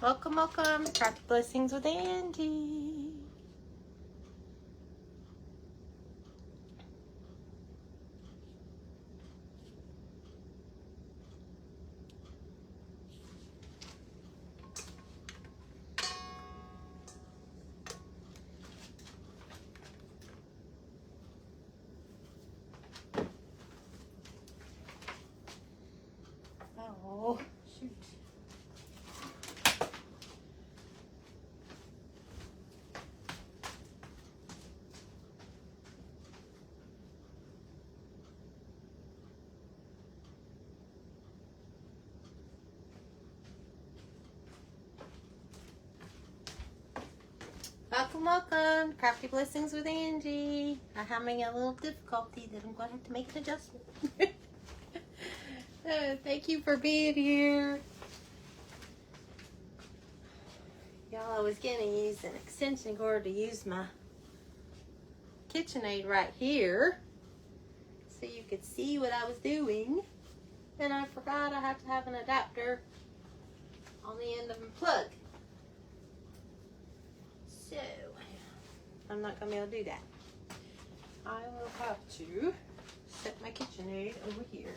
Welcome, welcome. Crafty Blessings with Angie. Oh, shoot. Welcome, welcome. Crafty Blessings with Angie. I'm having a little difficulty that I'm going to have to make an adjustment. Thank you for being here. Y'all, I was going to use an extension cord to use my KitchenAid right here so you could see what I was doing. And I forgot I have to have an adapter on the end of the plug. So, I'm not going to be able to do that. I will have to set my KitchenAid over here.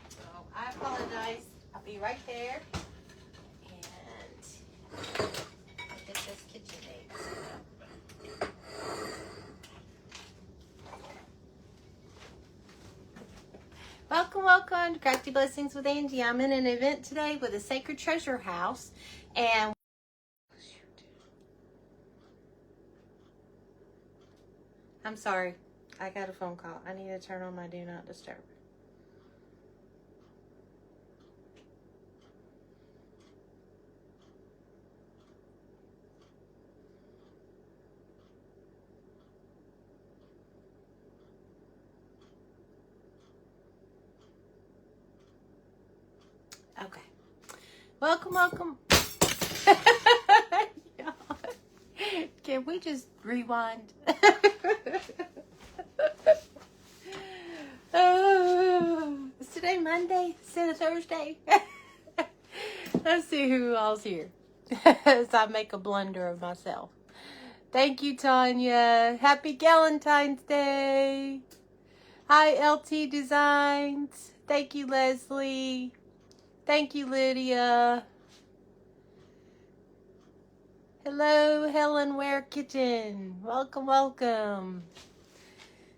So, I apologize. I'll be right there. And I'll get this KitchenAid set up. Welcome, welcome to Crafty Blessings with Angie. I'm in an event today with a Sacred Treasure House, and I'm sorry, I got a phone call. I need to turn on my Do Not Disturb. Okay. Welcome, welcome. Can we just rewind? Is today Monday instead of Thursday? Let's see who all's here as I make a blunder of myself. Thank you, Tanya. Happy Galentine's Day. Hi, LT Designs. Thank you, Leslie. Thank you, Lydia. Hello, Helen Ware Kitchen. Welcome, welcome.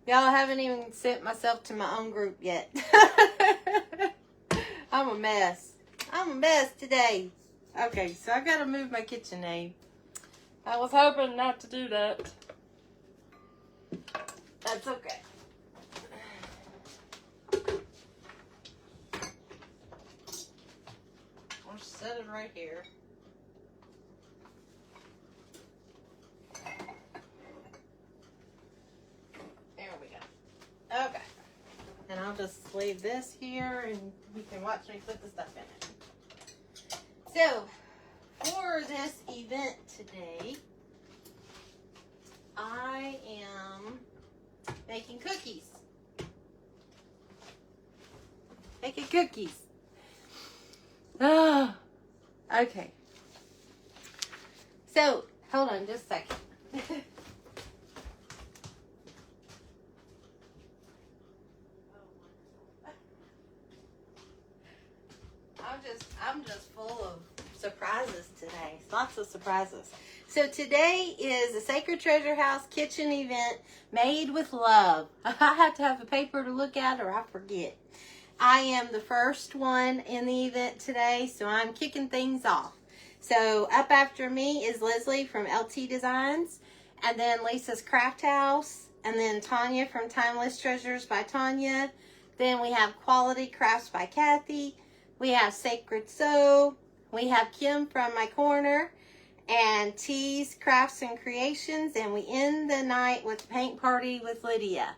Y'all, haven't even sent myself to my own group yet. I'm a mess. I'm a mess today. Okay, so I gotta move my KitchenAid. I was hoping not to do that. That's okay. I'll set it right here. There we go. Okay. And I'll just leave this here and you can watch me put the stuff in it. So, for this event today, I am making cookies. Making cookies. Oh, okay. So, hold on just a second. I'm just full of surprises today. Lots of surprises. So today is a Sacred Treasure House kitchen event made with love. I have to have a paper to look at or I forget. I am the first one in the event today, so I'm kicking things off. So up after me is Leslie from LT Designs, and then Lisa's Craft House, and then Tanya from Timeless Treasures by Tanya. Then we have Quality Crafts by Kathy. We have Sacred Sew. We have Kim from My Corner, and T's Crafts and Creations, and we end the night with Paint Party with Lydia.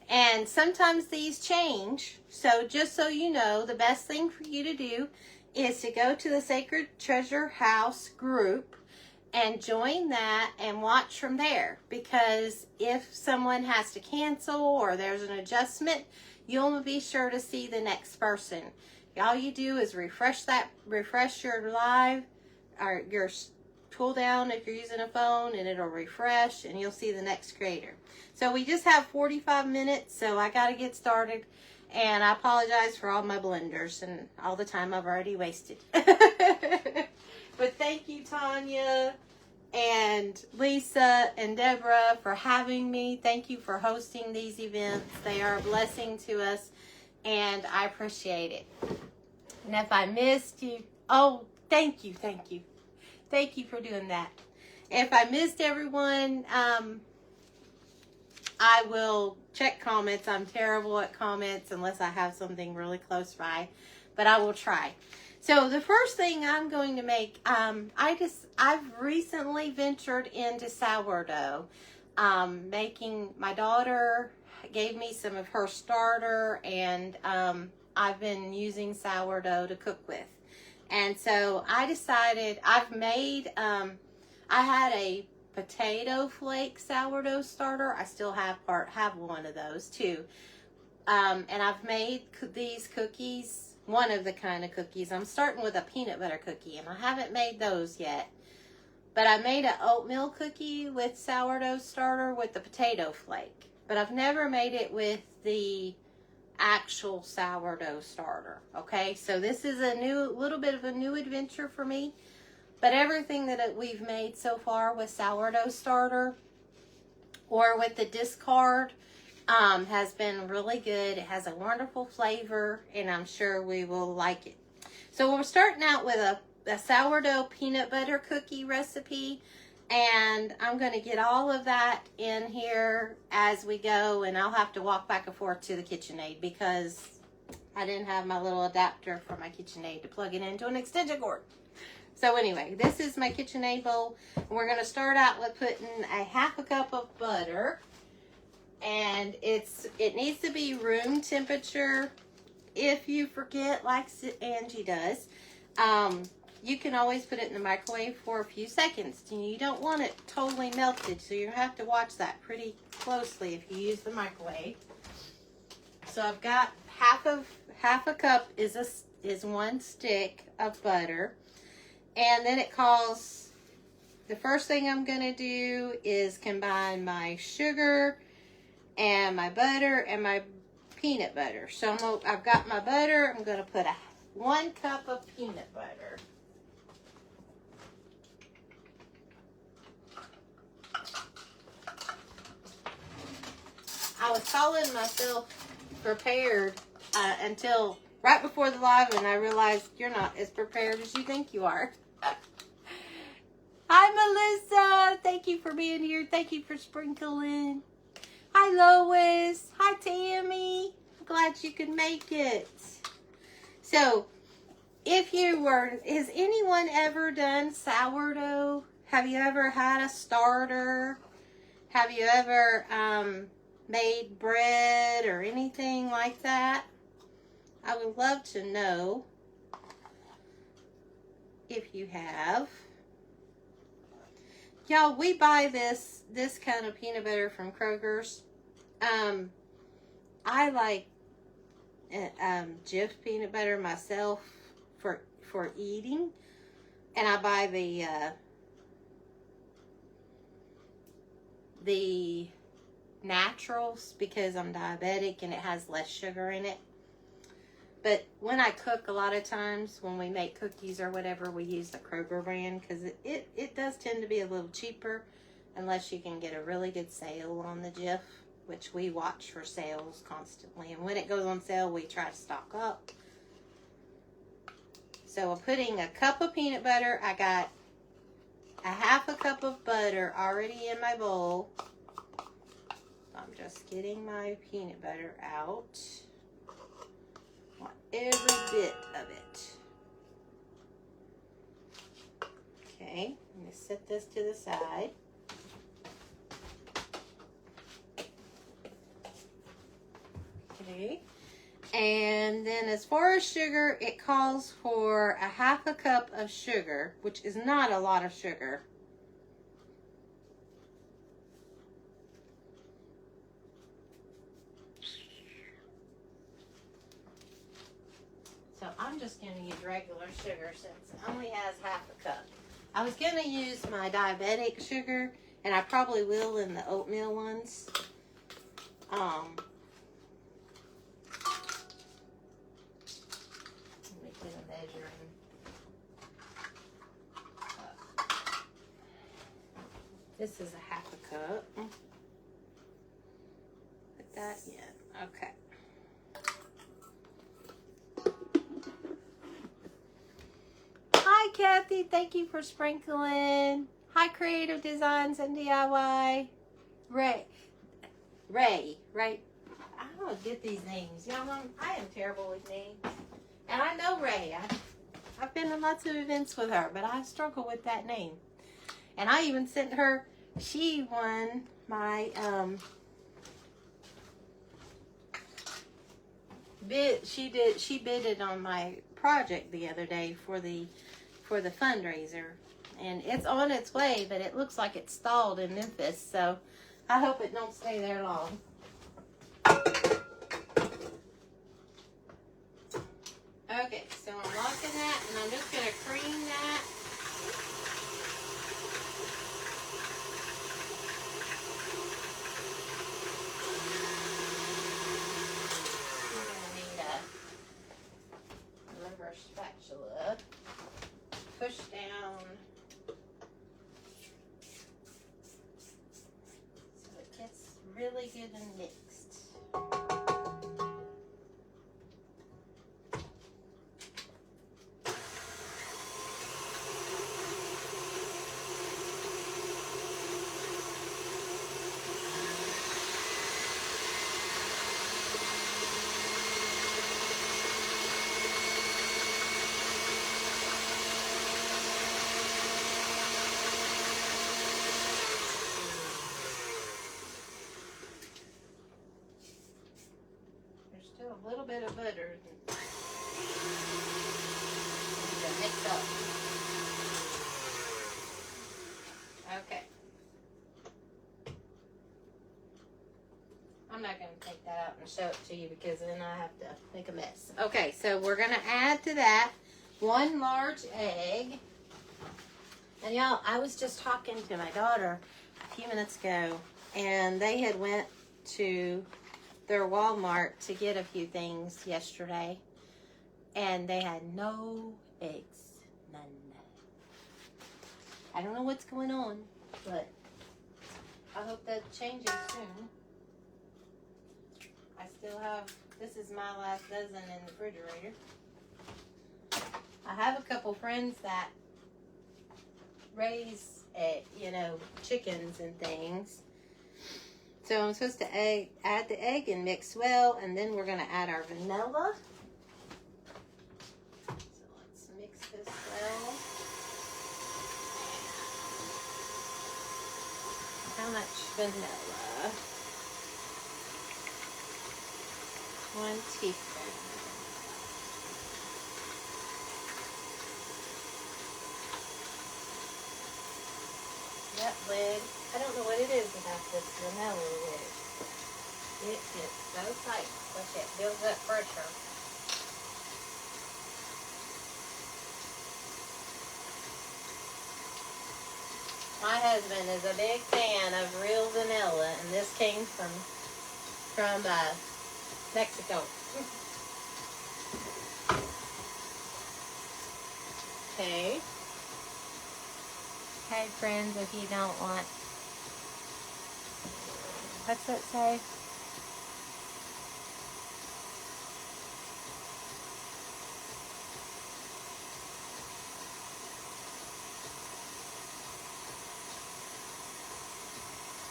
And sometimes these change, so just so you know, the best thing for you to do is to go to the Sacred Treasure House group and join that and watch from there. Because if someone has to cancel or there's an adjustment, you'll be sure to see the next person. All you do is refresh your live, or your pull down if you're using a phone, and it'll refresh and you'll see the next creator. So we just have 45 minutes, so I got to get started. And I apologize for all my blunders and all the time I've already wasted. But thank you, Tanya and Lisa and Deborah, for having me. Thank you for hosting these events. They are a blessing to us, and I appreciate it. And if I missed you, oh, thank you. Thank you for doing that. If I missed everyone, I will check comments. I'm terrible at comments unless I have something really close by, but I will try. So the first thing I'm going to make, I've recently ventured into sourdough. My daughter gave me some of her starter, and I've been using sourdough to cook with. And so I decided I had a potato flake sourdough starter. I still have one of those too. And I've made these cookies, one of the kind of cookies. I'm starting with a peanut butter cookie, and I haven't made those yet. But I made an oatmeal cookie with sourdough starter with the potato flake. But I've never made it with the actual sourdough starter. Okay, so this is a little bit of a new adventure for me. But everything that we've made so far with sourdough starter or with the discard has been really good. It has a wonderful flavor, and I'm sure we will like it. So we're starting out with a sourdough peanut butter cookie recipe, and I'm going to get all of that in here as we go, and I'll have to walk back and forth to the KitchenAid because I didn't have my little adapter for my KitchenAid to plug it into an extension cord. So anyway, this is my KitchenAid bowl. We're going to start out with putting a half a cup of butter. And it needs to be room temperature. If you forget, like Angie does, you can always put it in the microwave for a few seconds. You don't want it totally melted, so you have to watch that pretty closely if you use the microwave. So I've got half a cup is one stick of butter. And then the first thing I'm going to do is combine my sugar and my butter and my peanut butter. So I've got my butter. I'm going to put 1 cup of peanut butter. I was calling myself prepared until right before the live, and I realized you're not as prepared as you think you are. Hi, Melissa. Thank you for being here. Thank you for sprinkling. Hi, Lois. Hi, Tammy. I'm glad you could make it. So, has anyone ever done sourdough? Have you ever had a starter? Have you ever made bread or anything like that? I would love to know if you have. Y'all, we buy this kind of peanut butter from Kroger's. I like Jif peanut butter myself for eating, and I buy the naturals because I'm diabetic and it has less sugar in it. But when I cook, a lot of times when we make cookies or whatever, we use the Kroger brand because it does tend to be a little cheaper unless you can get a really good sale on the Jif, which we watch for sales constantly. And when it goes on sale, we try to stock up. So I'm putting a cup of peanut butter. I got a half a cup of butter already in my bowl. I'm just getting my peanut butter out. Want every bit of it. Okay, I'm going to set this to the side. Okay, and then as far as sugar, it calls for a half a cup of sugar, which is not a lot of sugar. I'm just going to use regular sugar since it only has half a cup. I was going to use my diabetic sugar, and I probably will in the oatmeal ones. Let me get a measuring cup. This is a half a cup. Put that in. Okay. Hi, Kathy. Thank you for sprinkling. Hi, Creative Designs and DIY. Ray. I don't get these names. You know, I am terrible with names. And I know Ray. I've been to lots of events with her, but I struggle with that name. And I even sent her, she won my bid. She bidded on my project the other day for the fundraiser. And it's on its way, but it looks like it's stalled in Memphis, so I hope it don't stay there long. Okay, so I'm locking that, and I'm just going to cream that. I'm going to need a rubber spatula. Push down so it gets really good and mixed. A little bit of butter to mix up. Okay. I'm not going to take that out and show it to you because then I have to make a mess. Okay, so we're going to add to that 1 large egg. And y'all, I was just talking to my daughter a few minutes ago, and they had went to their Walmart to get a few things yesterday, and they had no eggs. None. I don't know what's going on, but I hope that changes soon. I still have, this is my last dozen in the refrigerator. I have a couple friends that raise, chickens and things. So I'm supposed to add the egg and mix well, and then we're going to add our vanilla. So let's mix this well. How much vanilla? 1 teaspoon. That lid, I don't know what it is about this vanilla lid. It is so tight, but it builds up pressure. My husband is a big fan of real vanilla, and this came from Mexico. Okay. Hey friends, if you don't want, what's that say?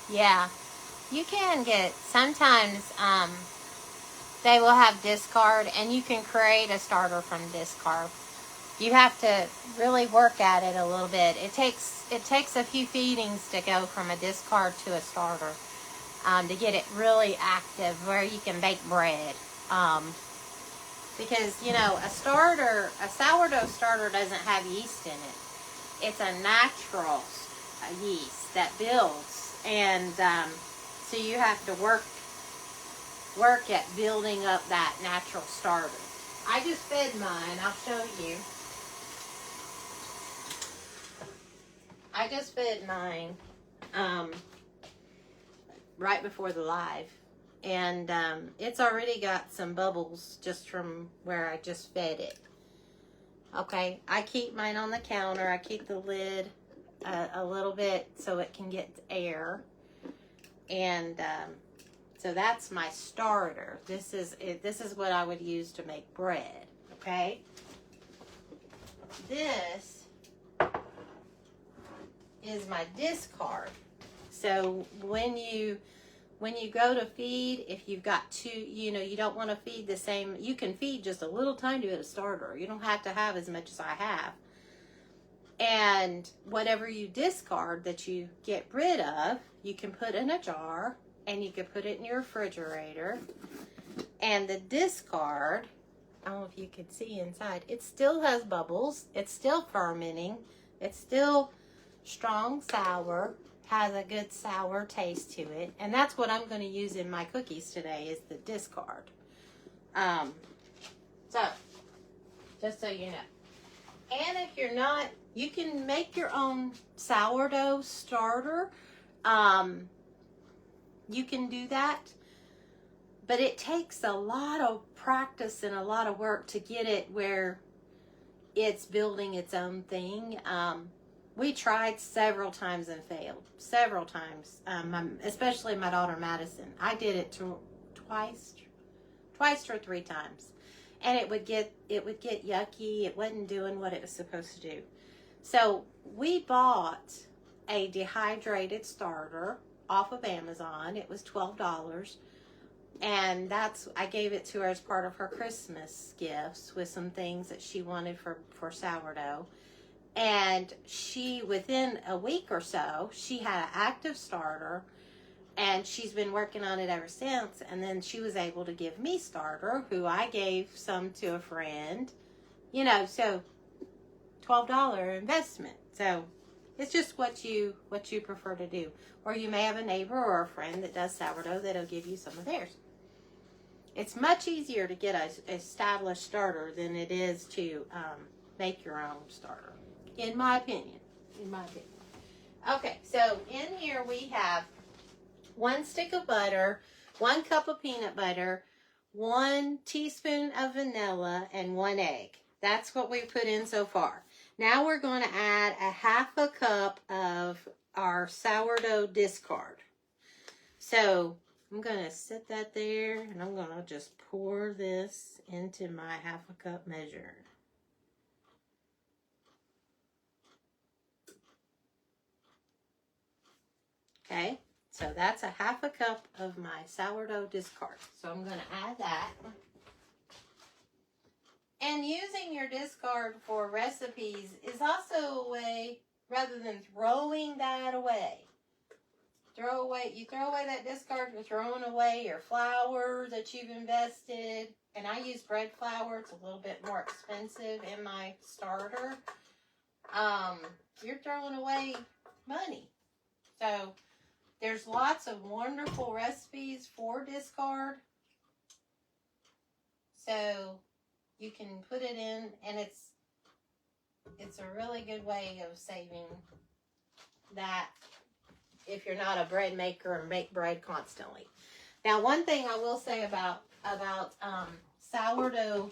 Yeah, you can get, sometimes they will have discard, and you can create a starter from discard. You have to really work at it a little bit. It takes a few feedings to go from a discard to a starter, to get it really active where you can bake bread. Because, a sourdough starter doesn't have yeast in it. It's a natural yeast that builds. And so you have to work at building up that natural starter. I just fed mine. I'll show you. I just fed mine right before the live. And it's already got some bubbles just from where I just fed it. Okay, I keep mine on the counter. I keep the lid a little bit so it can get air. And so that's my starter. This is what I would use to make bread. Okay. This is my discard. So when you go to feed, if you've got two, you don't want to feed the same, you can feed just a little tiny bit of starter. You don't have to have as much as I have. And whatever you discard that you get rid of, you can put in a jar and you can put it in your refrigerator. And the discard, I don't know if you can see inside, it still has bubbles. It's still fermenting. It's still strong sour, has a good sour taste to it. And that's what I'm going to use in my cookies today is the discard. So, just so you know. And if you're not, you can make your own sourdough starter. You can do that. But it takes a lot of practice and a lot of work to get it where it's building its own thing. We tried several times and failed. Several times. Especially my daughter Madison. I did it twice or 3 times. And it would get yucky. It wasn't doing what it was supposed to do. So we bought a dehydrated starter off of Amazon. It was $12. And I gave it to her as part of her Christmas gifts with some things that she wanted for sourdough. And within a week or so, she had an active starter, and she's been working on it ever since. And then she was able to give me starter, who I gave some to a friend. So $12 investment. So it's just what you prefer to do. Or you may have a neighbor or a friend that does sourdough that'll give you some of theirs. It's much easier to get a established starter than it is to make your own starter, in my opinion. Okay, so in here we have 1 stick of butter, 1 cup of peanut butter, 1 teaspoon of vanilla, and 1 egg. That's what we put in so far. Now we're going to add a 1/2 cup of our sourdough discard. So I'm going to set that there, and I'm going to just pour this into my 1/2 cup measure. Okay, so that's a 1/2 cup of my sourdough discard. So I'm going to add that. And using your discard for recipes is also a way, rather than throwing that away. You throw away that discard, you're throwing away your flour that you've invested. And I use bread flour. It's a little bit more expensive in my starter. You're throwing away money. So there's lots of wonderful recipes for discard. So you can put it in, and it's a really good way of saving that if you're not a bread maker and make bread constantly. Now, one thing I will say about sourdough,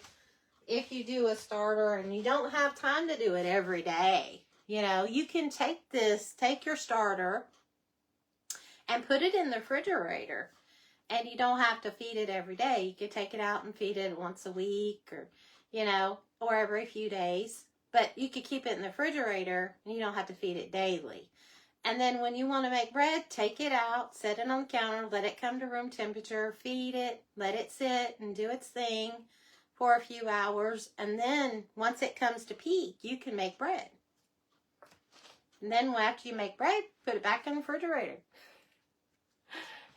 if you do a starter and you don't have time to do it every day, you can take your starter and put it in the refrigerator. And you don't have to feed it every day. You could take it out and feed it once a week or every few days. But you could keep it in the refrigerator and you don't have to feed it daily. And then when you want to make bread, take it out, set it on the counter, let it come to room temperature, feed it, let it sit and do its thing for a few hours. And then once it comes to peak, you can make bread. And then after you make bread, put it back in the refrigerator.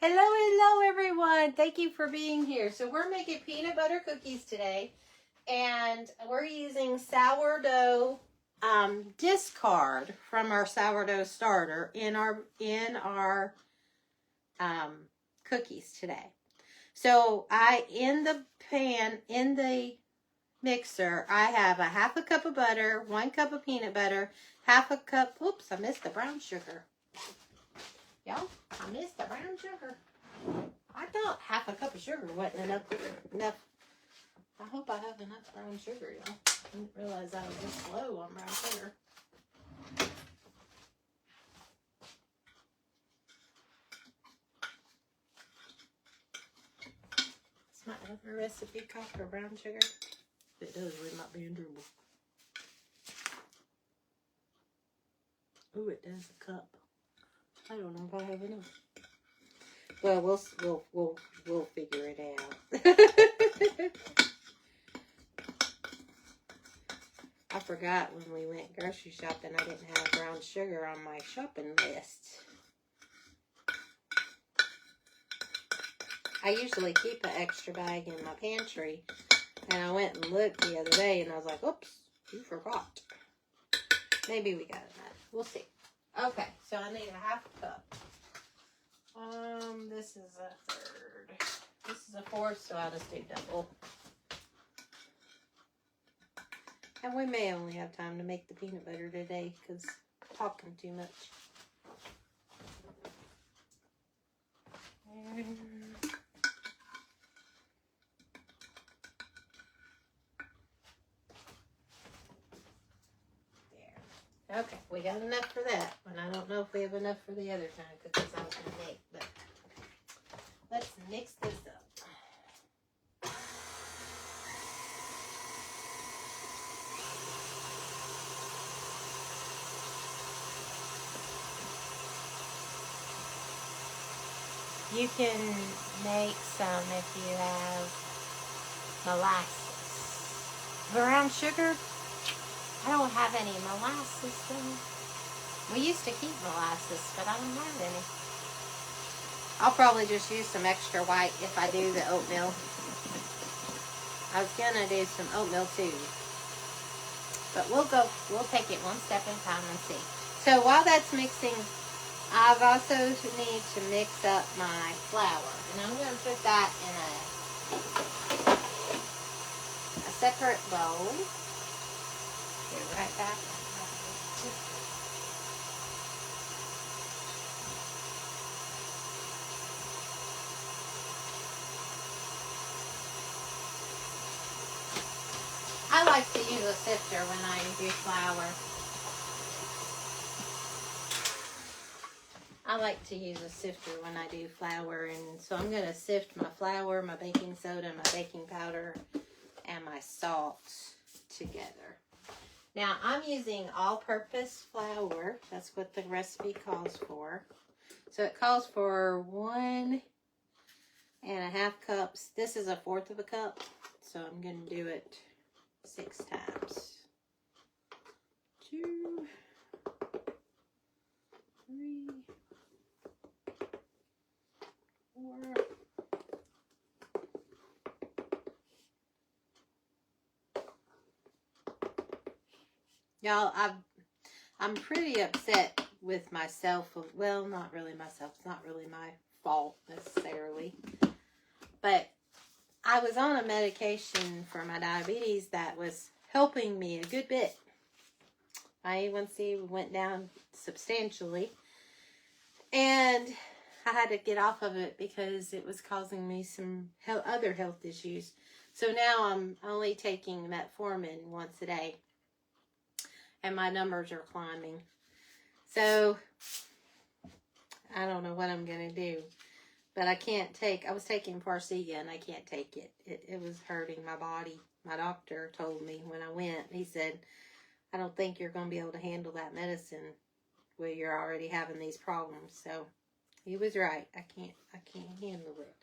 Hello, everyone. Thank you for being here. So we're making peanut butter cookies today. And we're using sourdough discard from our sourdough starter in our cookies today. So in the mixer, I have a half a cup of butter, 1 cup of peanut butter, half a cup, oops, I missed the brown sugar. Y'all, I missed the brown sugar. I thought half a cup of sugar wasn't enough. I hope I have enough brown sugar, y'all. I didn't realize I was this low on brown sugar. This might have a recipe call for brown sugar. If it does, we might be in trouble. Ooh, it does a cup. I don't know if I have enough. Well, we'll figure it out. I forgot when we went grocery shopping, I didn't have brown sugar on my shopping list. I usually keep an extra bag in my pantry, and I went and looked the other day, and I was like, oops, you forgot. Maybe we got enough. We'll see. Okay, so I need a half cup. This is a third. This is a fourth, so I'll just do double. And we may only have time to make the peanut butter today because I'm talking too much. There. Okay, we got enough for that. And I don't know if we have enough for the other kind of cookies I was going to make. But let's mix this up. You can make some if you have molasses. Brown sugar, I don't have any molasses though. We used to keep molasses, but I don't have any. I'll probably just use some extra white if I do the oatmeal. I was gonna do some oatmeal too. But we'll take it one step at a time and see. So while that's mixing, I've also need to mix up my flour. And I'm going to put that in a separate bowl. Be right back. I like to use a sifter when I do flour. I like to use a sifter when I do flour, and so I'm going to sift my flour, my baking soda, my baking powder, and my salt together. Now, I'm using all-purpose flour. That's what the recipe calls for. So it calls for 1.5 cups. This is 1/4 of a cup, so I'm going to do it 6 times. 2, 3, 4. Y'all, I'm pretty upset with myself. Well, not really myself. It's not really my fault necessarily. But I was on a medication for my diabetes that was helping me a good bit. My A1C went down substantially. And I had to get off of it because it was causing me some other health issues. So now I'm only taking metformin once a day. And my numbers are climbing. So I don't know what I'm going to do. But I can't take, I was taking Farxiga and I can't take it. It was hurting my body. My doctor told me when I went, he said, I don't think you're going to be able to handle that medicine where you're already having these problems. So he was right. I can't handle it.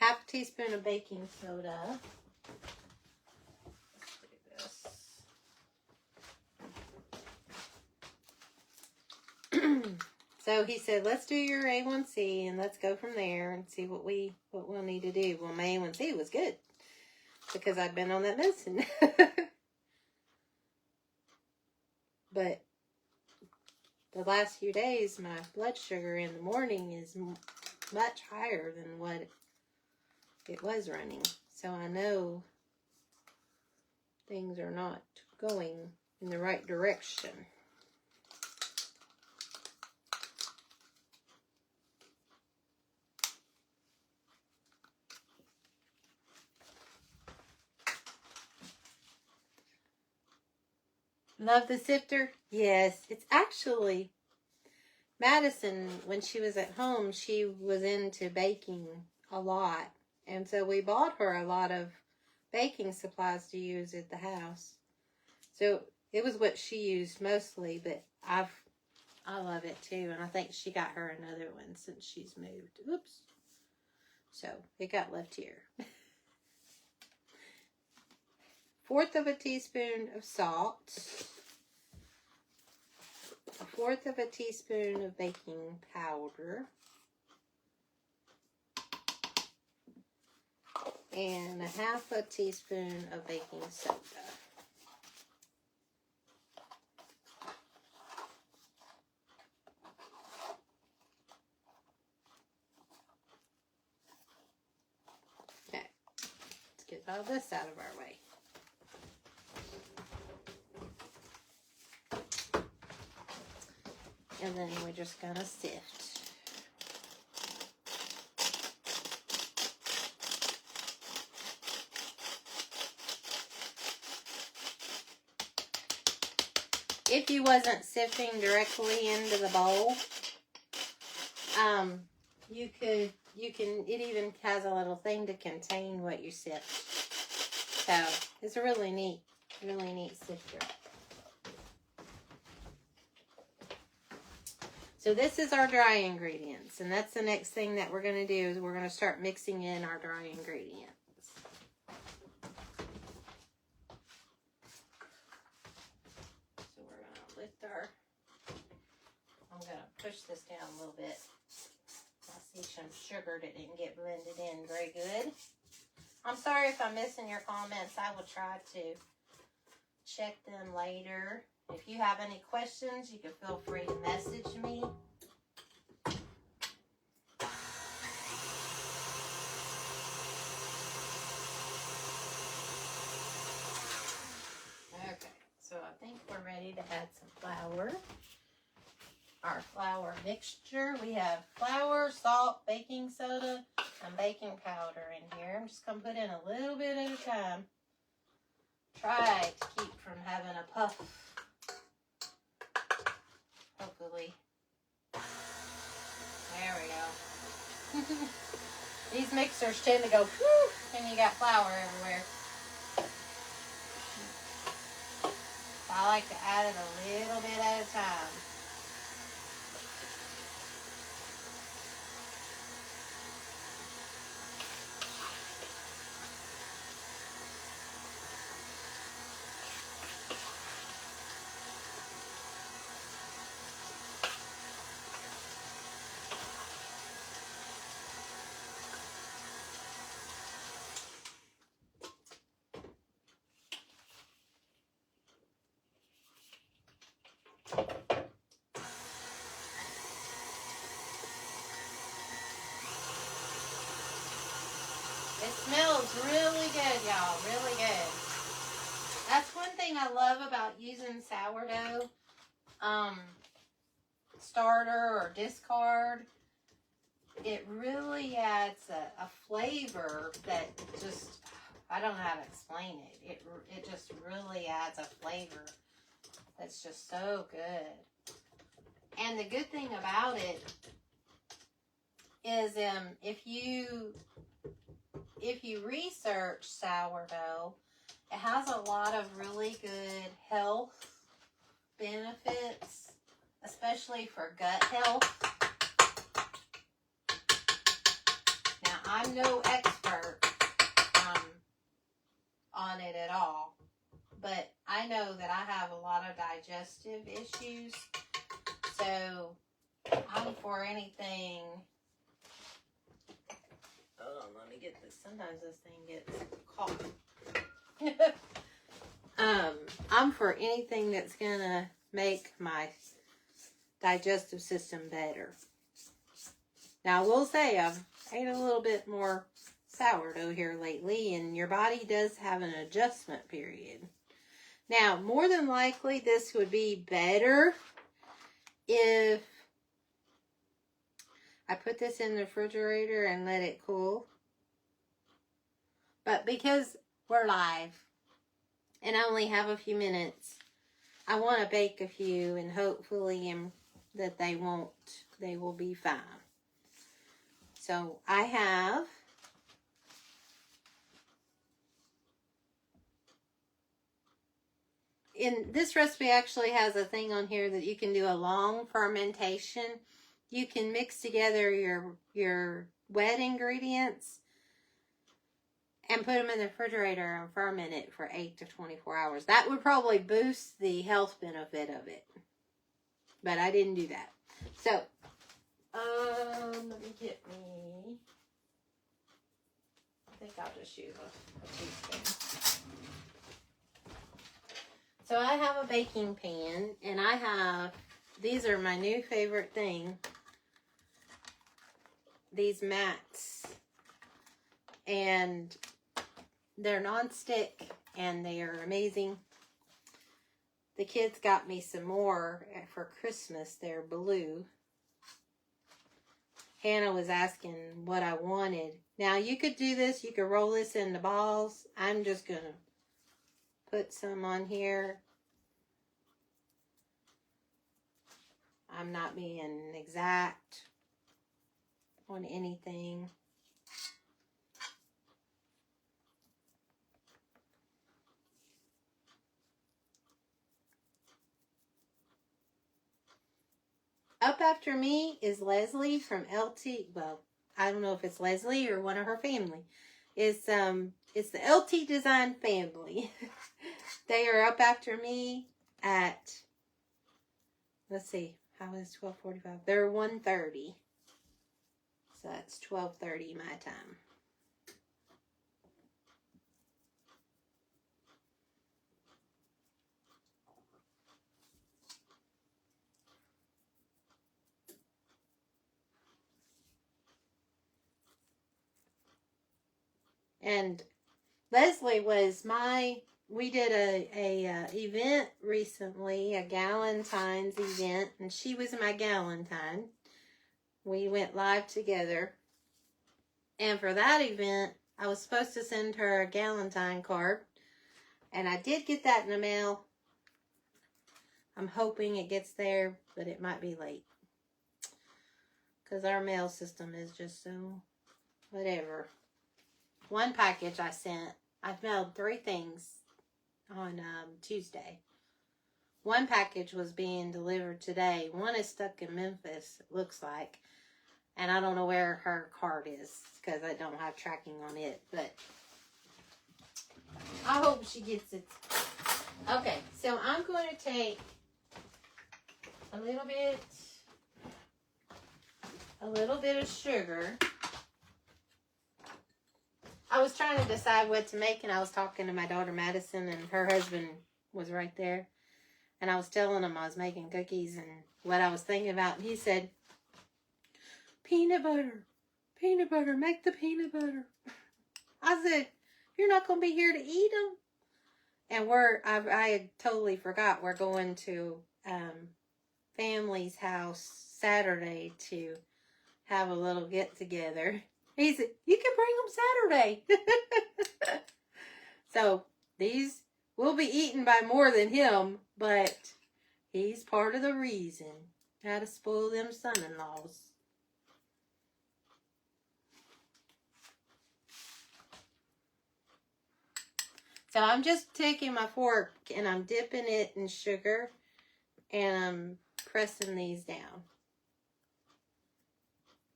1/2 teaspoon of baking soda. Let's do this. So he said, let's do your A1C and let's go from there and see what we'll need to do. Well, my A1C was good because I'd been on that medicine. But the last few days, my blood sugar in the morning is much higher than what it was running. So I know things are not going in the right direction. Love the sifter? Yes, it's actually Madison, when she was at home, she was into baking a lot. And so we bought her a lot of baking supplies to use at the house. So it was what she used mostly, but I love it too. And I think she got her another one since she's moved. Oops. So it got left here. 1/4 of a teaspoon of salt. 1/4 of a teaspoon of baking powder. And 1/2 teaspoon of baking soda. Okay, let's get all this out of our way. And then we're just gonna sift. If you wasn't sifting directly into the bowl, it even has a little thing to contain what you sift. So it's a really neat sifter. So this is our dry ingredients, and that's the next thing that we're going to do is we're going to start mixing in our dry ingredients. So we're going to lift I'm going to push this down a little bit. I see some sugar that didn't get blended in very good. I'm sorry if I'm missing your comments. I will try to check them later. If you have any questions, you can feel free to message me. Okay, so I think we're ready to add some flour. Our flour mixture. We have flour, salt, baking soda, and baking powder in here. I'm just going to put in a little bit at a time. Try to keep from having a puff. Hopefully. There we go. These mixers tend to go whoo, and you got flour everywhere. I like to add it a little bit at a time. It smells really good, y'all. Really good. That's one thing I love about using sourdough. Starter or discard. It really adds a flavor that just, I don't know how to explain it. It just really adds a flavor that's just so good. And the good thing about it is if you research sourdough, it has a lot of really good health benefits, especially for gut health. Now, I'm no expert on it at all, but I know that I have a lot of digestive issues, so I'm for anything. Oh, let me get this. Sometimes this thing gets caught. I'm for anything that's gonna make my digestive system better. Now, I will say I've ate a little bit more sourdough here lately, and your body does have an adjustment period. Now, more than likely, this would be better if I put this in the refrigerator and let it cool. But because we're live and I only have a few minutes, I want to bake a few and hopefully that they will be fine. So I have this recipe actually has a thing on here that you can do a long fermentation. You can mix together your wet ingredients and put them in the refrigerator and ferment it for 8 to 24 hours. That would probably boost the health benefit of it. But I didn't do that. So, let me get me... I think I'll just use a teaspoon. So I have a baking pan, and I have... These are my new favorite thing. These mats. And they're nonstick, and they are amazing. The kids got me some more for Christmas. They're blue. Hannah was asking what I wanted. Now, you could do this. You could roll this into balls. I'm just going to put some on here. I'm not being exact on anything. Up after me is Leslie from LT. Well, I don't know if it's Leslie or one of her family. It's the LT Design family. They are up after me at, let's see, how is 12:45? They're 1:30. So that's 12:30 my time. And Leslie was we did a event recently, a Galentine's event, and she was my Galentine. We went live together. And for that event, I was supposed to send her a Galentine card. And I did get that in the mail. I'm hoping it gets there, but it might be late. Because our mail system is just so whatever. One package I sent, I mailed 3 things on Tuesday. One package was being delivered today. One is stuck in Memphis, it looks like. And I don't know where her card is because I don't have tracking on it. But I hope she gets it. Okay, so I'm going to take a little bit of sugar. I was trying to decide what to make, and I was talking to my daughter Madison, and her husband was right there. And I was telling him I was making cookies and what I was thinking about. And he said, peanut butter, make the peanut butter. I said, you're not going to be here to eat them? And I had totally forgot we're going to family's house Saturday to have a little get together. He said, you can bring them Saturday. So these will be eaten by more than him, but he's part of the reason. How to spoil them son-in-laws. So I'm just taking my fork and I'm dipping it in sugar and I'm pressing these down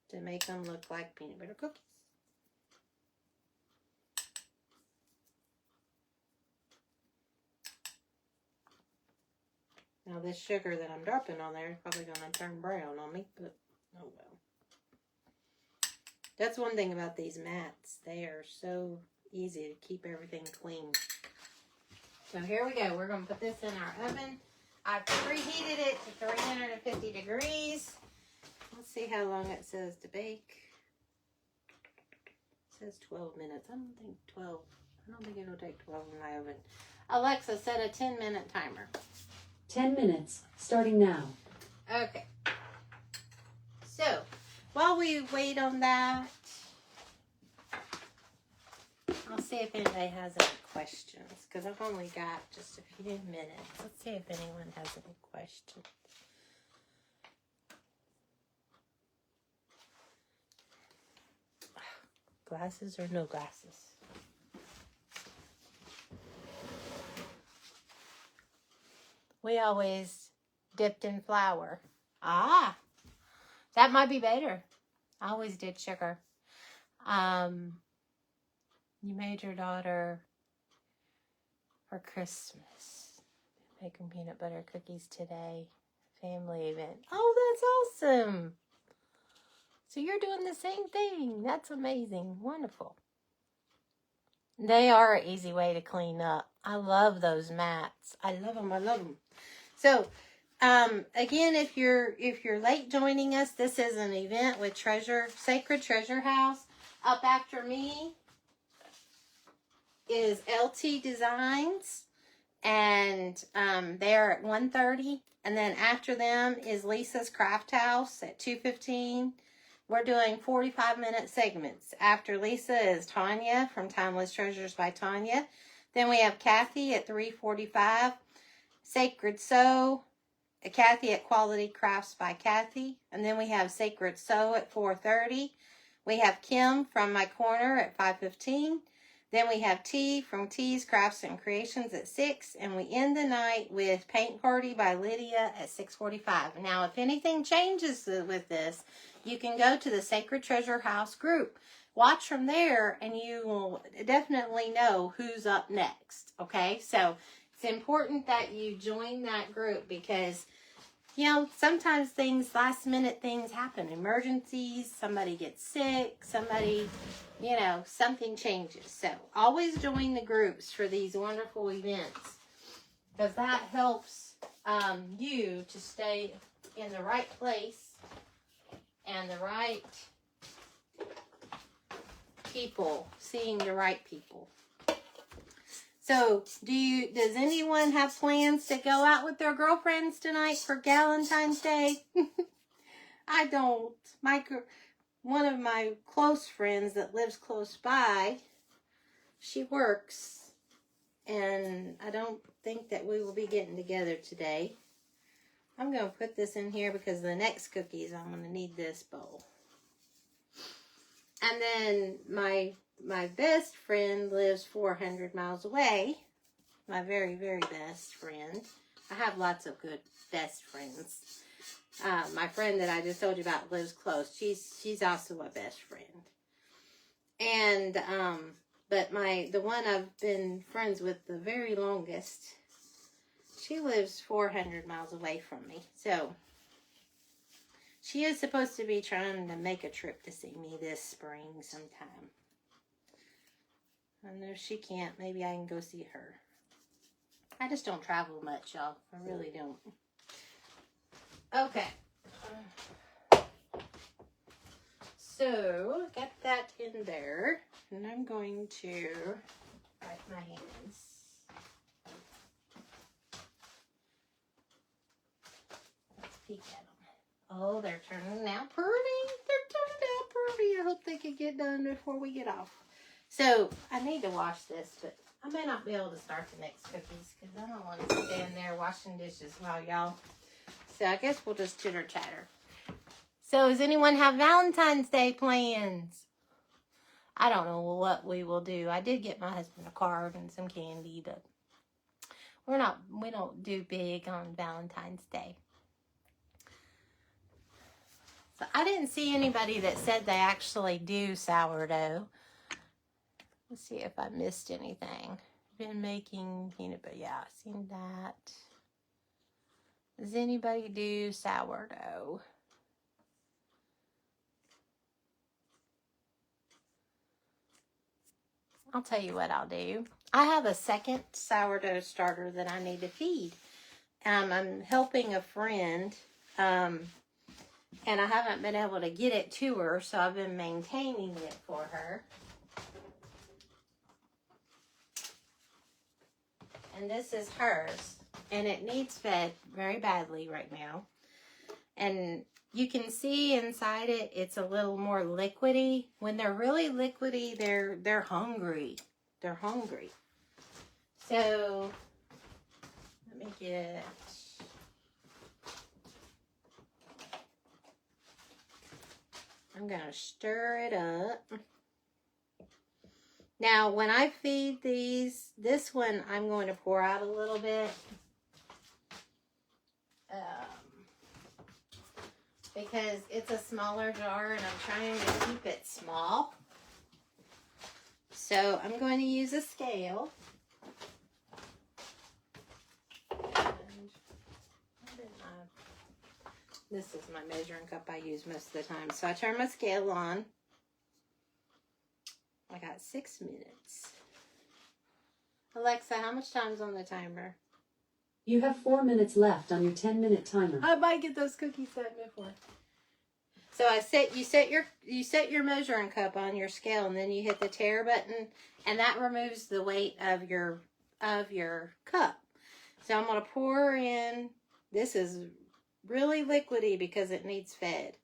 to make them look like peanut butter cookies. Now this sugar that I'm dropping on there is probably going to turn brown on me, but oh well. That's one thing about these mats. They are so easy to keep everything clean. So here we go. We're going to put this in our oven. I've preheated it to 350 degrees. Let's see how long it says to bake. It says 12 minutes. I don't think it'll take 12 in my oven. Alexa, set a 10-minute timer. 10 minutes, starting now. Okay. So, while we wait on that, I'll see if anybody has any questions, because I've only got just a few minutes. Let's see if anyone has any questions. Glasses or no glasses? We always dipped in flour. Ah, that might be better. I always did sugar. You made your daughter for Christmas. Making peanut butter cookies today. Family event. Oh, that's awesome. So you're doing the same thing. That's amazing. Wonderful. They are an easy way to clean up. I love those mats. I love them. I love them. So, again, if you're late joining us, this is an event with Sacred Treasure House. Up after me is LT Designs, and they're at 1:30. And then after them is Lisa's Craft House at 2:15. We're doing 45-minute segments. After Lisa is Tanya from Timeless Treasures by Tanya. Then we have Kathy at 3:45. Sacred Sew, Kathy at Quality Crafts by Kathy. And then we have Sacred Sew at 4:30. We have Kim from My Corner at 5:15. Then we have T from T's Crafts and Creations at 6. And we end the night with Paint Party by Lydia at 6:45. Now, if anything changes with this, you can go to the Sacred Treasure House group. Watch from there, and you will definitely know who's up next. Okay? So, it's important that you join that group because, you know, sometimes last minute things happen. Emergencies, somebody gets sick, somebody, you know, something changes. So always join the groups for these wonderful events because that helps you to stay in the right place and the right people, seeing the right people. So, does anyone have plans to go out with their girlfriends tonight for Valentine's Day? I don't. One of my close friends that lives close by, she works, and I don't think that we will be getting together today. I'm going to put this in here because the next cookies, I'm going to need this bowl. And then my best friend lives 400 miles away. My very, very best friend. I have lots of good best friends. My friend that I just told you about lives close. She's also a best friend. And but the one I've been friends with the very longest, she lives 400 miles away from me. So she is supposed to be trying to make a trip to see me this spring sometime. I know if she can't, maybe I can go see her. I just don't travel much, y'all. I really don't. Okay. So, got that in there. And I'm going to wipe my hands. Let's peek at them. Oh, they're turning out pretty. They're turning out pretty. I hope they can get done before we get off. So, I need to wash this, but I may not be able to start the next cookies because I don't want to stand there washing dishes while y'all. So, I guess we'll just chitter chatter. So, does anyone have Valentine's Day plans? I don't know what we will do. I did get my husband a card and some candy, but we don't do big on Valentine's Day. So, I didn't see anybody that said they actually do sourdough. Let's see if I missed anything. Been making peanut butter. Yeah, I've seen that. Does anybody do sourdough? I'll tell you what I'll do. I have a second sourdough starter that I need to feed. I'm helping a friend, and I haven't been able to get it to her, so I've been maintaining it for her. And this is hers. And it needs fed very badly right now. And you can see inside it, it's a little more liquidy. When they're really liquidy, they're hungry. They're hungry. So, let me get... I'm going to stir it up. Now, when I feed these, this one I'm going to pour out a little bit. Because it's a smaller jar and I'm trying to keep it small. So I'm going to use a scale. And this is my measuring cup I use most of the time. So I turn my scale on. I got 6 minutes. Alexa, how much time's on the timer? You have 4 minutes left on your 10-minute timer. I might get those cookies set before. So you set your measuring cup on your scale, and then you hit the tare button, and that removes the weight of your cup. So I'm gonna pour in. This is really liquidy because it needs fed.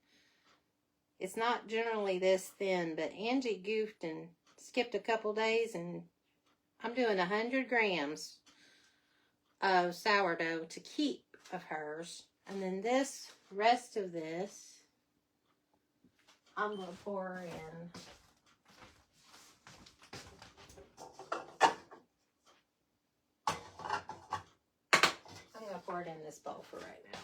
It's not generally this thin, but Angie goofed and skipped a couple days, and I'm doing 100 grams of sourdough to keep of hers. And then this rest of this, I'm going to pour in. I'm going to pour it in this bowl for right now.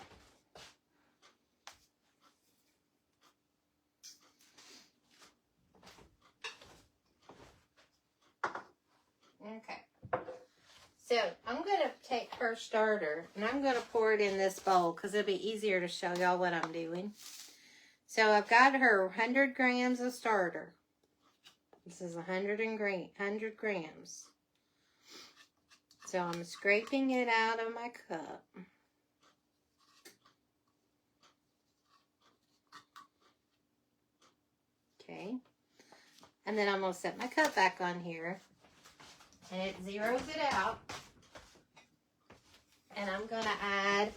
Okay. So I'm going to take her starter and I'm going to pour it in this bowl because it'll be easier to show y'all what I'm doing. So I've got her 100 grams of starter. This is 100 grams. So I'm scraping it out of my cup. Okay. And then I'm going to set my cup back on here. And it zeroes it out. And I'm going to add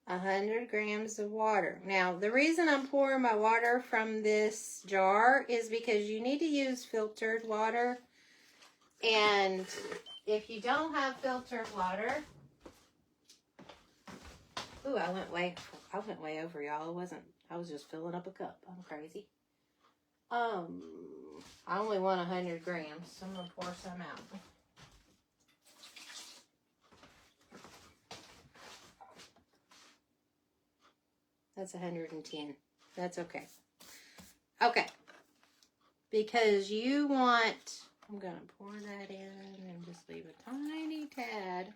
100 grams of water. Now, the reason I'm pouring my water from this jar is because you need to use filtered water. And if you don't have filtered water... Ooh, I went way over, y'all. I was just filling up a cup. I'm crazy. I only want 100 grams, so I'm going to pour some out. That's 110. That's okay. Okay. Because you want... I'm going to pour that in and just leave a tiny tad.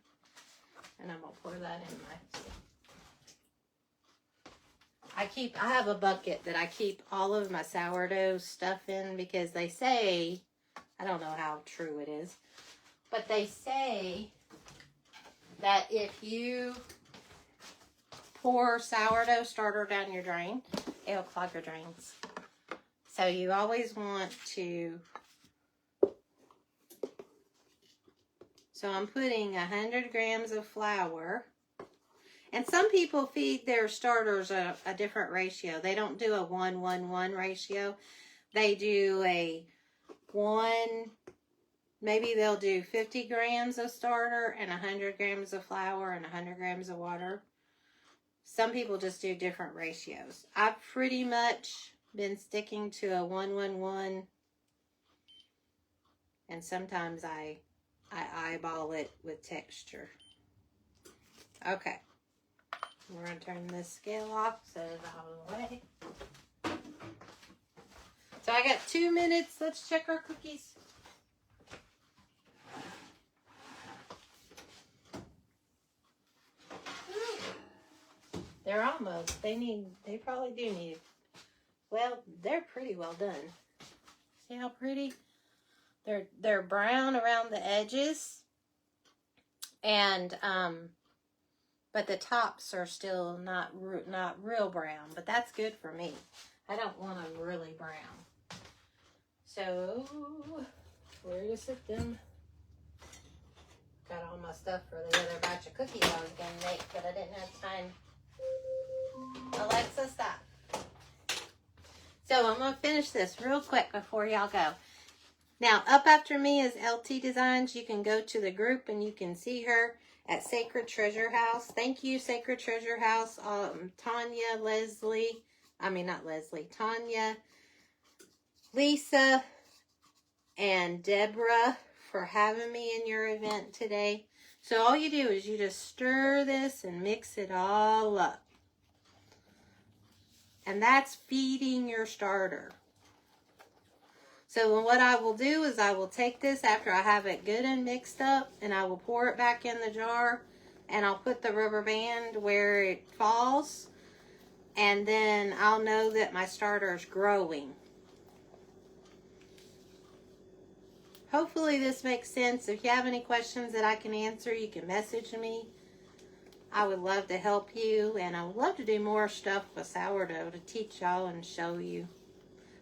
And I'm going to pour that in my... I have a bucket that I keep all of my sourdough stuff in because they say, I don't know how true it is, but they say that if you pour sourdough starter down your drain, it'll clog your drains. So you always want to, so I'm putting 100 grams of flour. And some people feed their starters a different ratio. They don't do a 1-1-1 ratio. They do a 1, maybe they'll do 50 grams of starter and 100 grams of flour and 100 grams of water. Some people just do different ratios. I've pretty much been sticking to a 1-1-1. And sometimes I eyeball it with texture. Okay. We're going to turn this scale off so it's out of the way. So I got 2 minutes. Let's check our cookies. They're almost. They probably do need. Well, they're pretty well done. See how pretty? They're brown around the edges. And but the tops are still not real brown, but that's good for me. I don't want them really brown. So, where to sit them? got all my stuff for the other batch of cookies I was going to make, but I didn't have time. Alexa, stop. So I'm going to finish this real quick before y'all go. Now, up after me is LT Designs. You can go to the group and you can see her at Sacred Treasure House. Thank you, Sacred Treasure House. Tanya, Tanya, Lisa, and Deborah for having me in your event today. So all you do is you just stir this and mix it all up. And that's feeding your starter. So what I will do is I will take this after I have it good and mixed up, and I will pour it back in the jar, and I'll put the rubber band where it falls, and then I'll know that my starter is growing. Hopefully this makes sense. If you have any questions that I can answer, you can message me. I would love to help you, and I would love to do more stuff with sourdough to teach y'all and show you.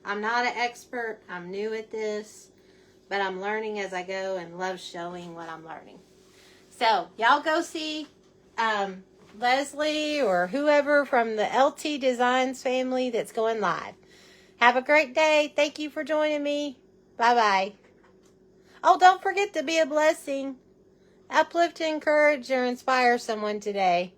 I'm not an expert. I'm new at this, but I'm learning as I go and love showing what I'm learning. So y'all go see Leslie or whoever from the LT Designs family that's going live. Have a great day. Thank you for joining me. Bye-bye. Oh, don't forget to be a blessing. Uplift, encourage, or inspire someone today.